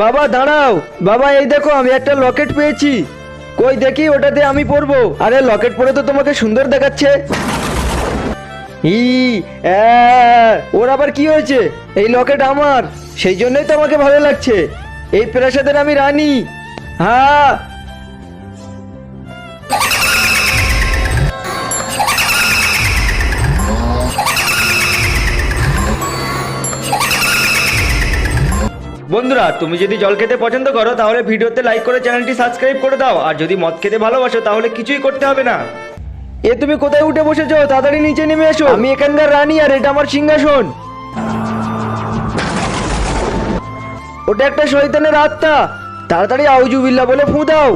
বাবা দাঁড়াও, বাবা এই দেখো আমি একটা লকেট পেয়েছি। কই দেখি ওটাতে আমি পরবো। আরে লকেট পরে তো তোমাকে সুন্দর দেখাচ্ছে। ই ওর আবার কি হয়েছে? এই লকেট আমার, সেই জন্যই তো আমাকে ভালো লাগছে। এই প্রাসাদের আমি রানী। হ্যাঁ বন্ধুরা, তুমি যদি জল খেতে পছন্দ করো তাহলে ভিডিওতে লাইক করে চ্যানেলটি সাবস্ক্রাইব করে দাও। আর যদি মদ খেতে ভালোবাসো তাহলে কিছুই করতে হবে না। এ তুমি কোথায় উঠে বসেছো? তাড়াতাড়ি নিচে নেমে এসো। আমি এখানকার রানী আর এটা আমার সিংহাসন। ওটা একটা শয়তানের আত্মা। তাড়াতাড়ি আউজুবিল্লাহ বলে ফু দাও।